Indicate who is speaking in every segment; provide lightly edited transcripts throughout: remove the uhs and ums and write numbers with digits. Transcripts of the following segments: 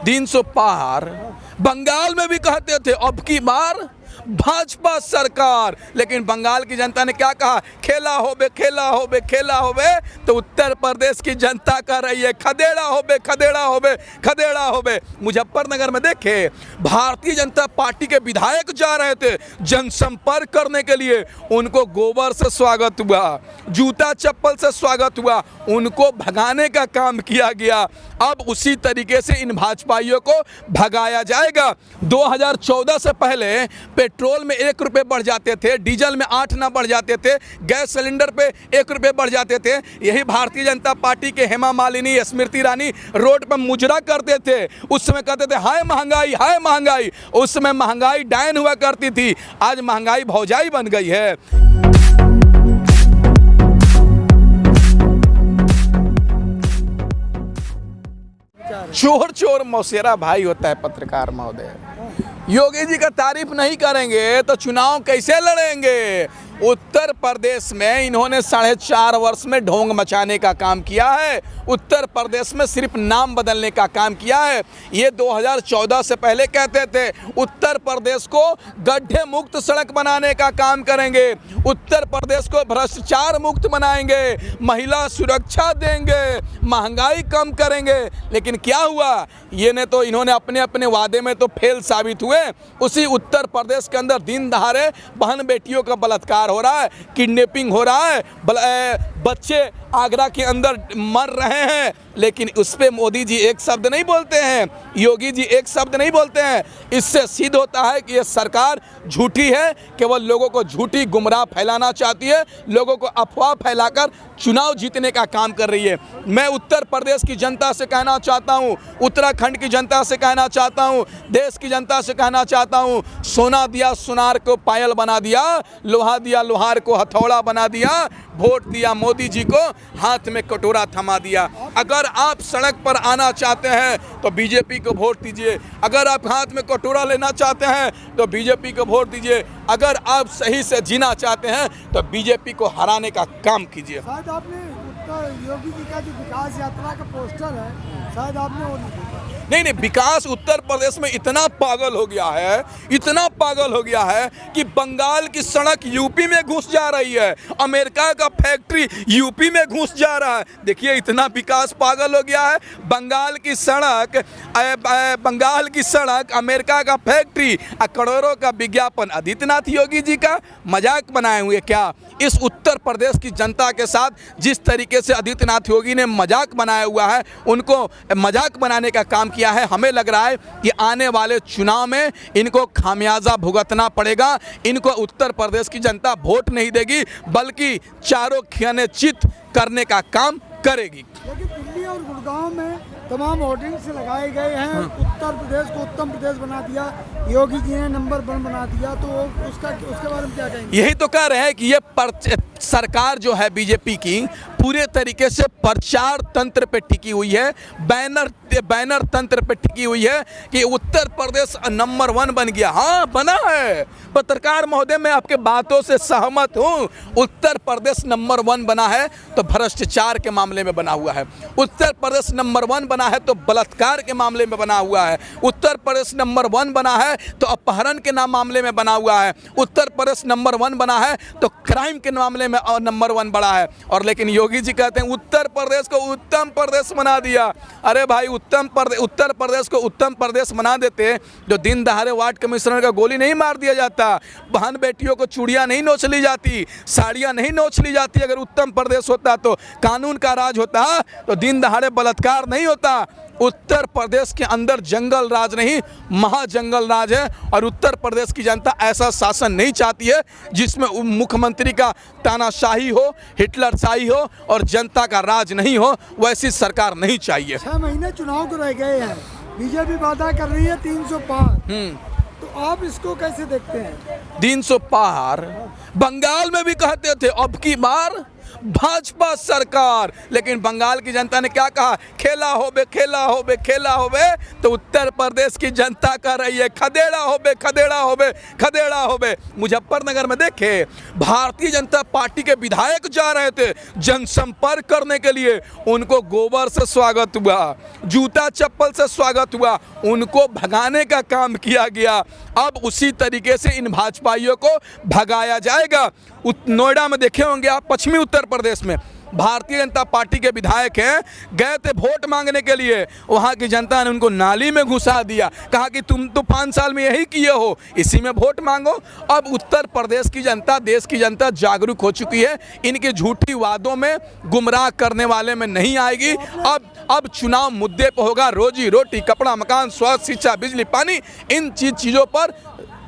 Speaker 1: 300 पार। बंगाल में भी कहते थे अब की बार भाजपा सरकार, लेकिन बंगाल की जनता ने क्या कहा, खेला होबे खेला होबे खेला होबे। तो उत्तर प्रदेश की जनता कह रही है खदेड़ा होबे खदेड़ा होबे खदेड़ा होबे। मुजफ्फरनगर में देखे भारतीय जनता पार्टी के विधायक जा रहे थे जनसंपर्क करने के लिए, उनको गोबर से स्वागत हुआ, जूता चप्पल से स्वागत हुआ, उनको भगाने का काम किया गया। अब उसी तरीके से इन भाजपाइयों को भगाया जाएगा। 2014 से पहले पेट्रोल में 1 रुपये बढ़ जाते थे, डीजल में 8 ना बढ़ जाते थे, गैस सिलेंडर पे 1 रुपये बढ़ जाते थे। यही भारतीय जनता पार्टी के हेमा मालिनी, स्मृति ईरानी रोड पर मुजरा करते थे। उस समय कहते थे हाय महंगाई हाय महंगाई। उस समय महंगाई डायन हुआ करती थी, आज महंगाई भौजाई बन गई है। चोर चोर मौसेरा भाई होता है पत्रकार महोदय। योगी जी का तारीफ नहीं करेंगे तो चुनाव कैसे लड़ेंगे। उत्तर प्रदेश में इन्होंने 4.5 वर्ष में ढोंग मचाने का काम किया है। उत्तर प्रदेश में सिर्फ नाम बदलने का काम किया है। ये 2014 से पहले कहते थे उत्तर प्रदेश को गड्ढे मुक्त सड़क बनाने का काम करेंगे, उत्तर प्रदेश को भ्रष्टाचार मुक्त बनाएंगे, महिला सुरक्षा देंगे, महंगाई कम करेंगे। लेकिन क्या हुआ, ये ने तो इन्होंने अपने अपने वादे में तो फेल साबित हुए। उसी उत्तर प्रदेश के अंदर दिन दहाड़े बहन बेटियों का बलात्कार हो रहा है, किडनैपिंग हो रहा है, बच्चे आगरा के अंदर मर रहे हैं, लेकिन उस पर मोदी जी एक शब्द नहीं बोलते हैं, योगी जी एक शब्द नहीं बोलते हैं। इससे सिद्ध होता है कि ये सरकार झूठी है, केवल लोगों को झूठी गुमराह फैलाना चाहती है, लोगों को अफवाह फैलाकर चुनाव जीतने का काम कर रही है। मैं उत्तर प्रदेश की जनता से कहना चाहता हूँ, उत्तराखंड की जनता से कहना चाहता हूँ, देश की जनता से कहना चाहता हूँ, सोना दिया सुनार को पायल बना दिया, लोहा दिया लोहार को हथौड़ा बना दिया, वोट दिया मोदी जी को हाथ में कटोरा थमा दिया। अगर आप सड़क पर आना चाहते हैं तो बीजेपी को वोट दीजिए, अगर आप हाथ में कटोरा लेना चाहते हैं तो बीजेपी को वोट दीजिए, अगर आप सही से जीना चाहते हैं तो बीजेपी को हराने का काम कीजिए।
Speaker 2: शायद आपने योगी जी का जो विकास यात्रा का पोस्टर है, शायद आपने वो नहीं देखा।
Speaker 1: नहीं, विकास उत्तर प्रदेश में इतना पागल हो गया है, इतना पागल हो गया है कि बंगाल की सड़क यूपी में घुस जा रही है, अमेरिका का फैक्ट्री यूपी में घुस जा रहा है। देखिए इतना विकास पागल हो गया है। बंगाल की सड़क, अमेरिका का फैक्ट्री, करोड़ों का विज्ञापन आदित्यनाथ योगी जी का मजाक बनाए हुए क्या। इस उत्तर प्रदेश की जनता के साथ जिस तरीके से आदित्यनाथ योगी ने मजाक बनाया हुआ है, उनको मजाक बनाने का काम किया है। हमें लग रहा है कि आने वाले चुनाव में इनको खामियाजा भुगतना पड़ेगा। इनको उत्तर प्रदेश की जनता वोट नहीं देगी, बल्कि चारों खाने चित करने का काम करेगी।
Speaker 2: लेकिन दिल्ली और गुड़गांव में तमाम होर्डिंग्स लगाए गए हैं, उत्तर प्रदेश को उत्तम प्रदेश बना दिया, योगी जी ने नंबर 1 बना दिया, तो उसके बारे में क्या कहेंगे।
Speaker 1: यही तो कह रहे हैं कि ये सरकार जो है बीजेपी की पूरे तरीके से प्रचार तंत्र पे टिकी हुई है, बैनर तंत्र पे टिकी हुई है कि उत्तर प्रदेश नंबर 1 बन गया। हाँ बना है पत्रकार महोदय, मैं आपके बातों से सहमत हूँ। उत्तर प्रदेश नंबर 1 बना है तो भ्रष्टाचार के मामले में बना हुआ है, उत्तर प्रदेश नंबर 1 बना है तो बलात्कार के मामले में बना हुआ है, उत्तर प्रदेश नंबर 1 बना है तो अपहरण के मामले में बना हुआ है, उत्तर प्रदेश नंबर 1 बना है तो क्राइम के मामले में नंबर 1 बड़ा है। और लेकिन योगी जी कहते हैं उत्तर प्रदेश को उत्तम प्रदेश बना दिया। अरे भाई उत्तर प्रदेश को उत्तम प्रदेश बना देते जो दिन दहाड़े वार्ड कमिश्नर का गोली नहीं मार दिया जाता, बहन बेटियों को चूड़ियां नहीं नोच ली जाती, साड़ियां नहीं नोच ली जाती। अगर उत्तम प्रदेश होता तो कानून का राज होता तो दिन दहाड़े बलात्कार नहीं होता। उत्तर प्रदेश के अंदर जंगल राज नहीं महाजंगल राज है, और उत्तर प्रदेश की जनता ऐसा शासन नहीं चाहती है जिसमें मुख्यमंत्री का तानाशाही हो, हिटलरशाही हो और जनता का राज नहीं हो। वैसी सरकार नहीं चाहिए।
Speaker 2: 6 महीने चुनाव को रह गए हैं, बीजेपी वादा कर रही है 300 पार, तो आप इसको कैसे देखते हैं।
Speaker 1: 300 पार बंगाल में भी कहते थे अब की बार भाजपा सरकार। लेकिन बंगाल की जनता ने क्या कहा, खेला होबे खेला होबे खेला होबे। तो उत्तर प्रदेश की जनता कह रही है खदेड़ा होबे खदेड़ा होबे खदेड़ा होबे। मुजफ्फरनगर में देखे भारतीय जनता पार्टी के विधायक जा रहे थे जनसंपर्क करने के लिए, उनको गोबर से स्वागत हुआ, जूता चप्पल से स्वागत हुआ, उनको भगाने का काम किया गया। अब उसी तरीके से इन भाजपाइयों को भगाया जाएगा। नोएडा में देखे होंगे आप, पश्चिमी उत्तर प्रदेश में भारतीय जनता पार्टी के विधायक हैं, गए थे वोट मांगने के लिए, वहाँ की जनता ने उनको नाली में घुसा दिया, कहा कि तुम तो 5 साल में यही किए हो, इसी में वोट मांगो। अब उत्तर प्रदेश की जनता, देश की जनता जागरूक हो चुकी है, इनके झूठी वादों में, गुमराह करने वाले में नहीं आएगी। अब चुनाव मुद्दे पर होगा, रोजी रोटी, कपड़ा, मकान, स्वास्थ्य, शिक्षा, बिजली, पानी, इन चीज़ों पर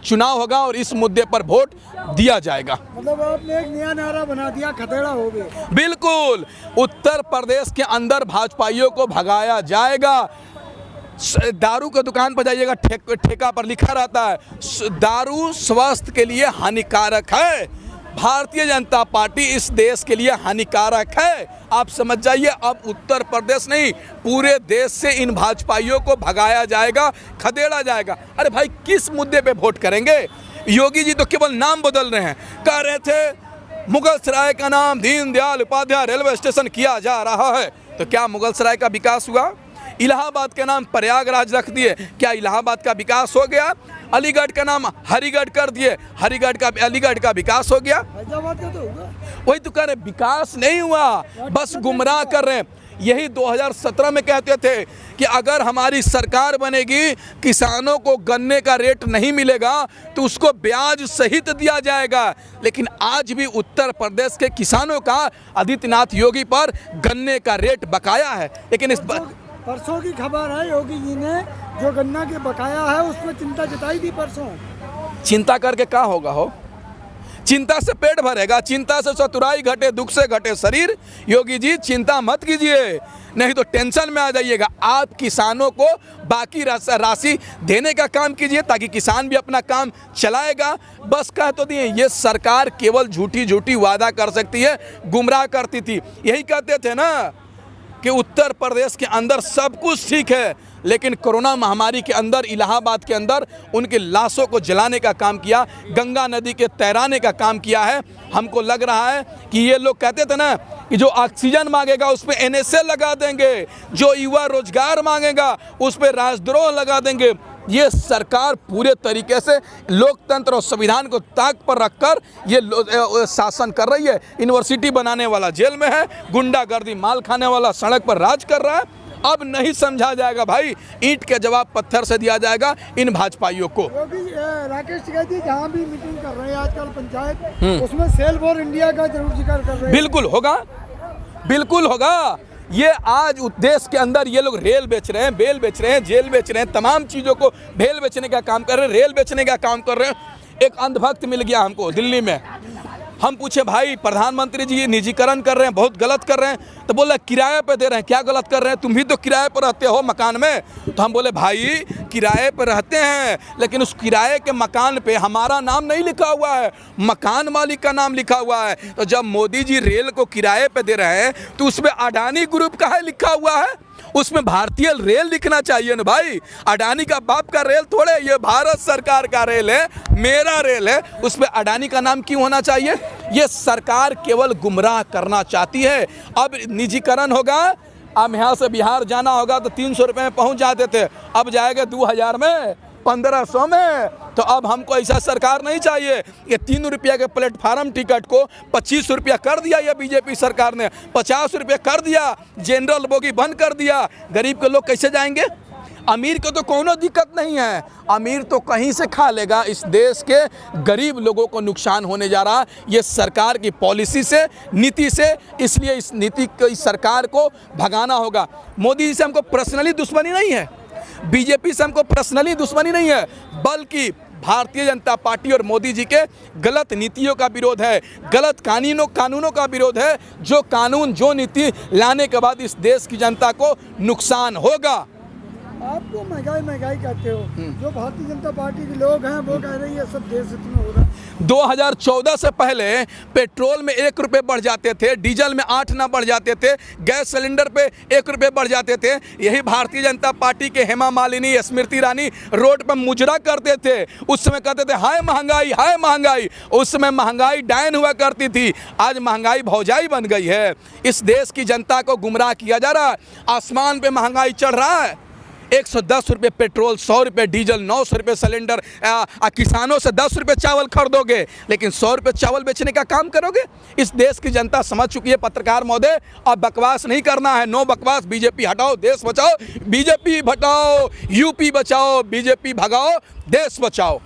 Speaker 1: चुनाव होगा और इस मुद्दे पर वोट दिया जाएगा।
Speaker 2: मतलब आपने एक नया नारा बना दिया, खदेड़ा हो गए।
Speaker 1: बिल्कुल, उत्तर प्रदेश के अंदर भाजपाइयों को भगाया जाएगा। दारू की दुकान पर जाइएगा, ठेका पर लिखा रहता है दारू स्वास्थ्य के लिए हानिकारक है। भारतीय जनता पार्टी इस देश के लिए हानिकारक है, आप समझ जाइए। अब उत्तर प्रदेश नहीं, पूरे देश से इन भाजपाइयों को भगाया जाएगा, खदेड़ा जाएगा। अरे भाई, किस मुद्दे पे वोट करेंगे? योगी जी तो केवल नाम बदल रहे हैं। कह रहे थे मुगलसराय का नाम दीनदयाल उपाध्याय रेलवे स्टेशन किया जा रहा है, तो क्या मुगलसराय का विकास हुआ? इलाहाबाद का नाम प्रयागराज रख दिए, क्या इलाहाबाद का विकास हो गया? अलीगढ़ का नाम हरिगढ़ कर दिए, अलीगढ़ का विकास हो गया?
Speaker 2: फैजाबाद का तो होगा।
Speaker 1: वही तो कह रहे, विकास नहीं हुआ, बस गुमराह कर रहे हैं। यही 2017 में कहते थे कि अगर हमारी सरकार बनेगी, किसानों को गन्ने का रेट नहीं मिलेगा तो उसको ब्याज सहित दिया जाएगा। लेकिन आज भी उत्तर प्रदेश के किसानों का आदित्यनाथ योगी पर गन्ने का रेट बकाया है। लेकिन इस
Speaker 2: परसों की खबर है, योगी जी ने जो गन्ना के बकाया है उसमें चिंता जताई थी परसों।
Speaker 1: चिंता करके क्या होगा हो? चिंता से पेट भरेगा, चिंता से चतुराई घटे, दुख से घटे शरीर। योगी जी चिंता मत कीजिए, नहीं तो टेंशन में आ जाइएगा। आप किसानों को बाकी राशि देने का काम कीजिए ताकि किसान भी अपना काम चलाएगा। बस कह तो दिए, ये सरकार केवल झूठी झूठी वादा कर सकती है, गुमराह करती थी। यही कहते थे ना कि उत्तर प्रदेश के अंदर सब कुछ ठीक है, लेकिन कोरोना महामारी के अंदर इलाहाबाद के अंदर उनकी लाशों को जलाने का काम किया, गंगा नदी के तैराने का काम किया है। हमको लग रहा है कि ये लोग कहते थे ना कि जो ऑक्सीजन मांगेगा उस पर NSA लगा देंगे, जो युवा रोजगार मांगेगा उस पर राजद्रोह लगा देंगे। ये सरकार पूरे तरीके से लोकतंत्र और संविधान को ताक पर रखकर ये शासन कर रही है। यूनिवर्सिटी बनाने वाला जेल में है, गुंडागर्दी माल खाने वाला सड़क पर राज कर रहा है। अब नहीं समझा जाएगा भाई, ईंट के जवाब पत्थर से दिया जाएगा इन भाजपाइयों को।
Speaker 2: राकेश टिकैती जहाँ भी मीटिंग कर रहे हैं आजकल पंचायत, उसमें सेल फॉर इंडिया का जरूर जिक्र कर रहे हैं।
Speaker 1: बिल्कुल होगा, बिल्कुल होगा। ये आज देश के अंदर ये लोग रेल बेच रहे हैं, बेल बेच रहे हैं, जेल बेच रहे हैं, तमाम चीज़ों को भेल बेचने का काम कर रहे हैं, रेल बेचने का काम कर रहे हैं। एक अंधभक्त मिल गया हमको दिल्ली में, हम पूछे भाई प्रधानमंत्री जी ये निजीकरण कर रहे हैं, बहुत गलत कर रहे हैं। तो बोला किराए पे दे रहे हैं, क्या गलत कर रहे हैं? तुम भी तो किराए पर रहते हो मकान में। तो हम बोले भाई किराए पर रहते हैं, लेकिन उस किराए के मकान पे हमारा नाम नहीं लिखा हुआ है, मकान मालिक का नाम लिखा हुआ है। तो जब मोदी जी रेल को किराए पे दे रहे हैं तो उसमें अडानी ग्रुप का है लिखा हुआ है, उसमें भारतीय रेल लिखना चाहिए ना भाई। अडानी का बाप का रेल थोड़े, ये भारत सरकार का रेल है, मेरा रेल है, उसमें अडानी का नाम क्यों होना चाहिए? ये सरकार केवल गुमराह करना चाहती है। अब निजीकरण होगा, अब यहाँ से बिहार जाना होगा तो 300 रुपये में पहुँच जाते थे, अब जाएगा 2000 में, 1500 में। तो अब हमको ऐसा सरकार नहीं चाहिए। ये 3 रुपया के प्लेटफार्म टिकट को 25 रुपया कर दिया, ये बीजेपी सरकार ने 50 रुपये कर दिया, जनरल बोगी बंद कर दिया। गरीब के लोग कैसे जाएंगे? अमीर को तो कोनो दिक्कत नहीं है, अमीर तो कहीं से खा लेगा। इस देश के गरीब लोगों को नुकसान होने जा रहा है ये सरकार की पॉलिसी से, नीति से। इसलिए इस नीति को, इस सरकार को भगाना होगा। मोदी जी से हमको पर्सनली दुश्मनी नहीं है, बीजेपी से हमको पर्सनली दुश्मनी नहीं है, बल्कि भारतीय जनता पार्टी और मोदी जी के गलत नीतियों का विरोध है, गलत कानूनों का विरोध है। जो कानून, जो नीति लाने के बाद इस देश की जनता को नुकसान होगा।
Speaker 2: आपको महंगाई कहते हो, जो भारतीय जनता पार्टी के लोग हैं वो कह रही है सब देश हित में हो रहा है।
Speaker 1: 2014 से पहले पेट्रोल में 1 रुपये बढ़ जाते थे, डीजल में 8 ना बढ़ जाते थे, गैस सिलेंडर पे 1 रुपये बढ़ जाते थे। यही भारतीय जनता पार्टी के हेमा मालिनी, स्मृति ईरानी रोड पर मुजरा करते थे। उस समय कहते थे हाय महंगाई, हाय महंगाई। उस समय महंगाई डायन हुआ करती थी, आज महंगाई भौजाई बन गई है। इस देश की जनता को गुमराह किया जा रहा है। आसमान पे महंगाई चढ़ रहा है। 110 रुपये पेट्रोल, 100 रुपये डीजल, 900 रुपये सिलेंडर। किसानों से 10 रुपये चावल खरीदोगे, लेकिन 100 रुपये चावल बेचने का काम करोगे। इस देश की जनता समझ चुकी है पत्रकार महोदय, अब बकवास नहीं करना है। नो बकवास। बीजेपी हटाओ, देश बचाओ। बीजेपी हटाओ, यूपी बचाओ। बीजेपी भगाओ, देश बचाओ।